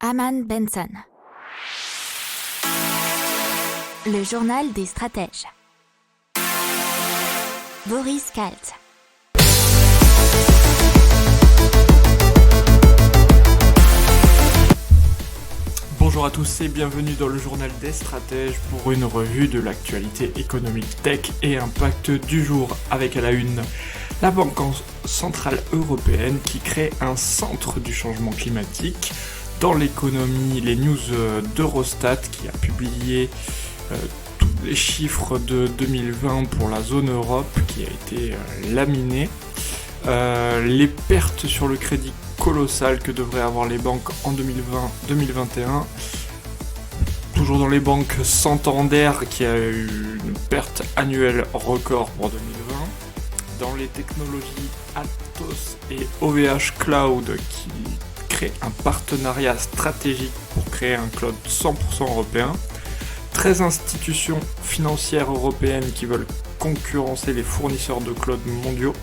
Aman Benson. Le journal des stratèges. Boris Kalt. Bonjour à tous et bienvenue dans le journal des stratèges pour une revue de l'actualité économique, tech et impact du jour, avec à la une la Banque centrale européenne qui crée un centre du changement climatique. Dans l'économie, les news d'Eurostat qui a publié tous les chiffres de 2020 pour la zone Europe qui a été laminé. Les pertes sur le crédit colossales que devraient avoir les banques en 2020-2021. Toujours dans les banques, Santander qui a eu une perte annuelle record pour 2020. Dans les technologies, Atos et OVH Cloud qui créent un partenariat stratégique pour créer un cloud 100% européen. 13 institutions financières européennes qui veulent concurrencer les fournisseurs de cloud mondiaux.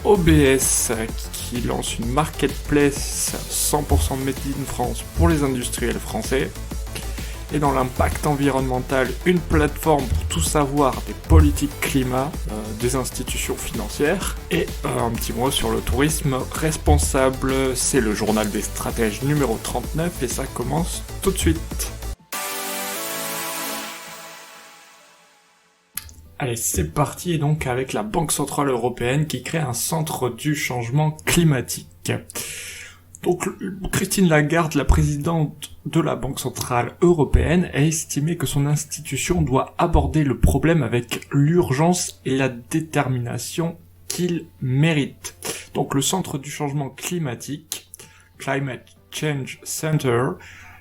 OBS qui lance une marketplace 100% made in France pour les industriels français. Et dans l'impact environnemental, une plateforme pour tout savoir des politiques climat des institutions financières. Et un petit mot sur le tourisme responsable, c'est le journal des stratèges numéro 39 et ça commence tout de suite. Allez, c'est parti et donc avec la Banque Centrale Européenne qui crée un centre du changement climatique. Donc Christine Lagarde, la présidente de la Banque Centrale Européenne, a estimé que son institution doit aborder le problème avec l'urgence et la détermination qu'il mérite. Donc le centre du changement climatique, Climate Change Center,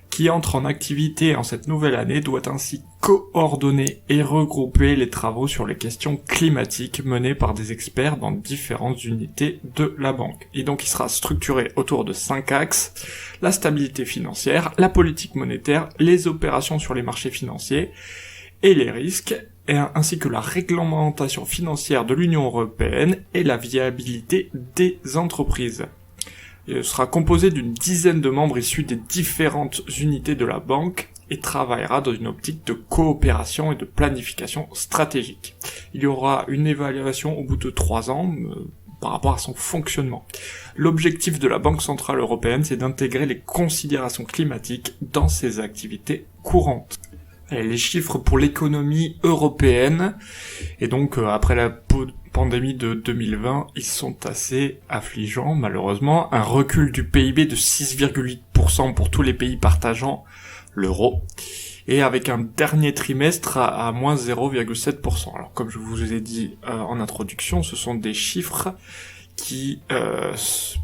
qui entre en activité en cette nouvelle année, doit ainsi coordonner et regrouper les travaux sur les questions climatiques menés par des experts dans différentes unités de la banque. Et donc il sera structuré autour de 5 axes: la stabilité financière, la politique monétaire, les opérations sur les marchés financiers et les risques, ainsi que la réglementation financière de l'Union européenne et la viabilité des entreprises. Il sera composé d'une dizaine de membres issus des différentes unités de la banque et travaillera dans une optique de coopération et de planification stratégique. Il y aura une évaluation au bout de 3 ans par rapport à son fonctionnement. L'objectif de la Banque Centrale Européenne, c'est d'intégrer les considérations climatiques dans ses activités courantes. Les chiffres pour l'économie européenne, et donc après la pandémie de 2020, ils sont assez affligeants malheureusement. Un recul du PIB de 6,8% pour tous les pays partageant l'euro, et avec un dernier trimestre à moins 0,7%. Alors comme je vous ai dit en introduction, ce sont des chiffres qui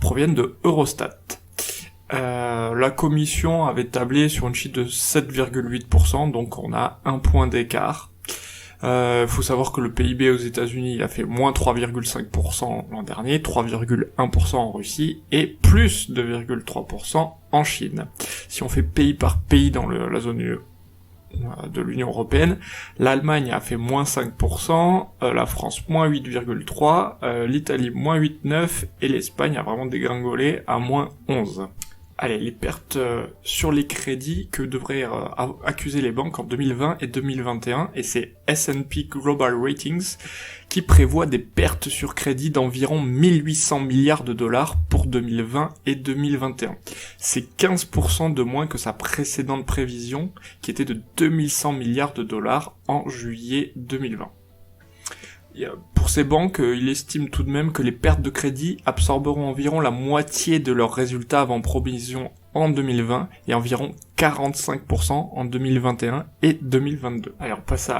proviennent de Eurostat. La commission avait tablé sur une chute de 7,8%, donc on a un point d'écart. Faut savoir que le PIB aux États-Unis, il a fait moins 3,5% l'an dernier, 3,1% en Russie et plus 2,3% en Chine. Si on fait pays par pays dans la zone de l'Union européenne, l'Allemagne a fait moins 5%, la France moins 8,3%, l'Italie moins 8,9% et l'Espagne a vraiment dégringolé à moins 11%. Allez, les pertes sur les crédits que devraient accuser les banques en 2020 et 2021, et c'est S&P Global Ratings qui prévoit des pertes sur crédit d'environ 1800 milliards de dollars pour 2020 et 2021. C'est 15% de moins que sa précédente prévision, qui était de 2100 milliards de dollars en juillet 2020. Pour ces banques, il estime tout de même que les pertes de crédit absorberont environ la moitié de leurs résultats avant provision en 2020 et environ 45% en 2021 et 2022. Alors on passe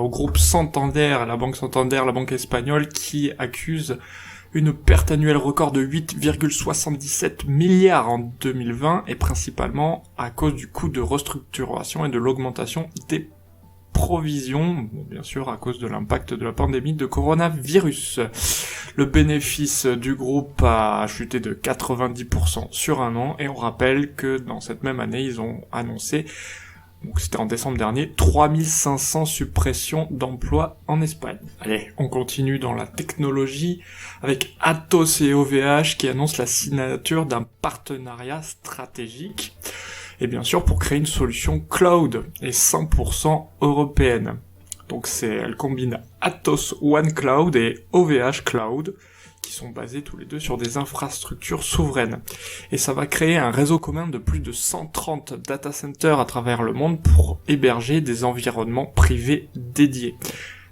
au groupe Santander, la banque Santander, la banque espagnole, qui accuse une perte annuelle record de 8,77 milliards en 2020 et principalement à cause du coût de restructuration et de l'augmentation des provisions, bien sûr à cause de l'impact de la pandémie de coronavirus. Le bénéfice du groupe a chuté de 90% sur un an et on rappelle que dans cette même année ils ont annoncé donc c'était en décembre dernier, 3500 suppressions d'emplois en Espagne. Allez, on continue dans la technologie avec Atos et OVH qui annoncent la signature d'un partenariat stratégique, et bien sûr pour créer une solution cloud et 100% européenne. Donc elle combine Atos One Cloud et OVH Cloud, qui sont basés tous les deux sur des infrastructures souveraines. Et ça va créer un réseau commun de plus de 130 data centers à travers le monde pour héberger des environnements privés dédiés,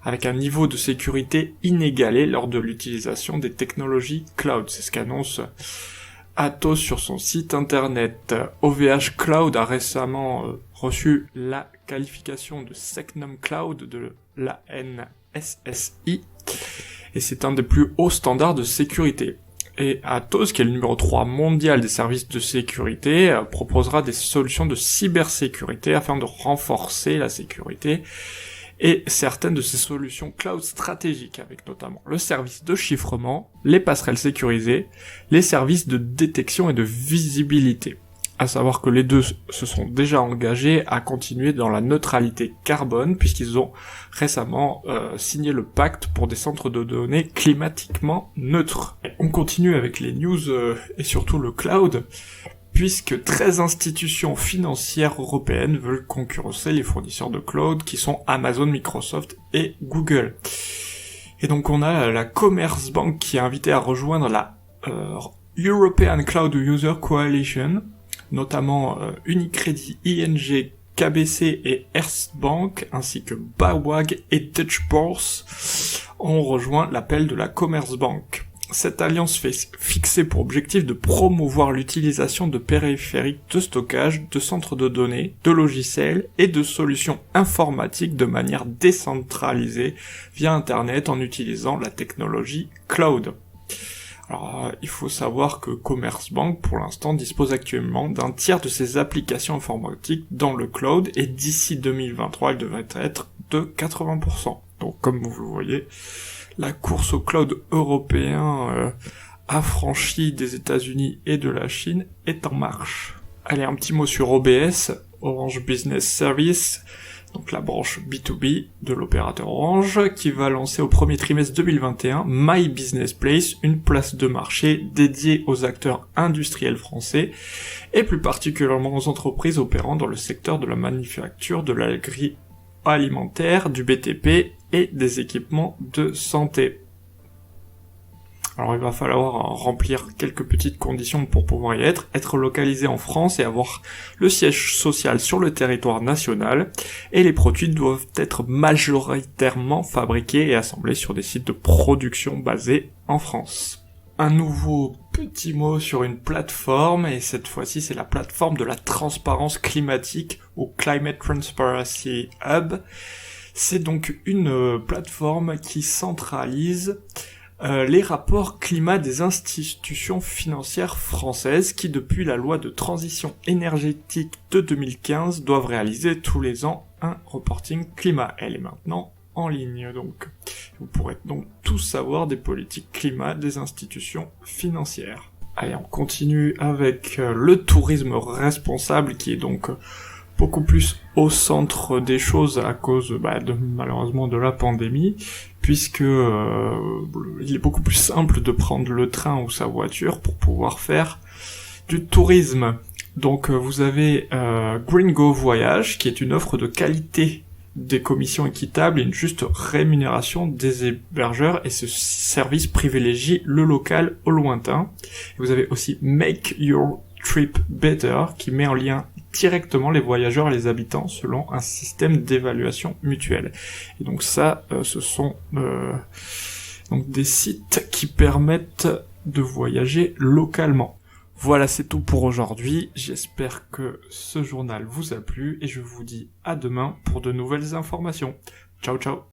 avec un niveau de sécurité inégalé lors de l'utilisation des technologies cloud. C'est ce qu'annonce Atos sur son site internet. OVH Cloud a récemment reçu la qualification de Secnum Cloud de la NSSI, et c'est un des plus hauts standards de sécurité. Et Atos, qui est le numéro 3 mondial des services de sécurité, proposera des solutions de cybersécurité afin de renforcer la sécurité, et certaines de ces solutions cloud stratégiques, avec notamment le service de chiffrement, les passerelles sécurisées, les services de détection et de visibilité. À savoir que les deux se sont déjà engagés à continuer dans la neutralité carbone, puisqu'ils ont récemment signé le pacte pour des centres de données climatiquement neutres. Et on continue avec les news et surtout le cloud, puisque 13 institutions financières européennes veulent concurrencer les fournisseurs de cloud qui sont Amazon, Microsoft et Google. Et donc on a la Commerzbank qui est invitée à rejoindre la European Cloud User Coalition, notamment Unicredit, ING, KBC et Erste Bank, ainsi que BAWAG et Deutsche Börse ont rejoint l'appel de la Commerzbank. Cette alliance fixée pour objectif de promouvoir l'utilisation de périphériques de stockage, de centres de données, de logiciels et de solutions informatiques de manière décentralisée via Internet en utilisant la technologie cloud. Alors, il faut savoir que Commerzbank, pour l'instant, dispose actuellement d'un tiers de ses applications informatiques dans le cloud, et d'ici 2023, elle devrait être de 80%. Donc, comme vous le voyez, la course au cloud européen affranchie des États-Unis et de la Chine est en marche. Allez, un petit mot sur OBS, Orange Business Service, donc la branche B2B de l'opérateur Orange, qui va lancer au premier trimestre 2021 My Business Place, une place de marché dédiée aux acteurs industriels français, et plus particulièrement aux entreprises opérant dans le secteur de la manufacture, de l'agroalimentaire, du BTP et des équipements de santé. Alors il va falloir remplir quelques petites conditions pour pouvoir y être localisé en France et avoir le siège social sur le territoire national, et les produits doivent être majoritairement fabriqués et assemblés sur des sites de production basés en France. Un nouveau petit mot sur une plateforme, et cette fois-ci c'est la plateforme de la transparence climatique, ou Climate Transparency Hub. C'est donc une plateforme qui centralise les rapports climat des institutions financières françaises qui, depuis la loi de transition énergétique de 2015, doivent réaliser tous les ans un reporting climat. Elle est maintenant en ligne, donc vous pourrez donc tout savoir des politiques climat des institutions financières. Allez, on continue avec le tourisme responsable, qui est donc beaucoup plus au centre des choses à cause malheureusement de la pandémie, puisque il est beaucoup plus simple de prendre le train ou sa voiture pour pouvoir faire du tourisme. Donc vous avez Gringo Voyage, qui est une offre de qualité, des commissions équitables et une juste rémunération des hébergeurs, et ce service privilégie le local au lointain. Vous avez aussi Make Your Trip Better, qui met en lien directement les voyageurs et les habitants selon un système d'évaluation mutuelle. Et donc ça, ce sont donc des sites qui permettent de voyager localement. Voilà, c'est tout pour aujourd'hui. J'espère que ce journal vous a plu et je vous dis à demain pour de nouvelles informations. Ciao ciao.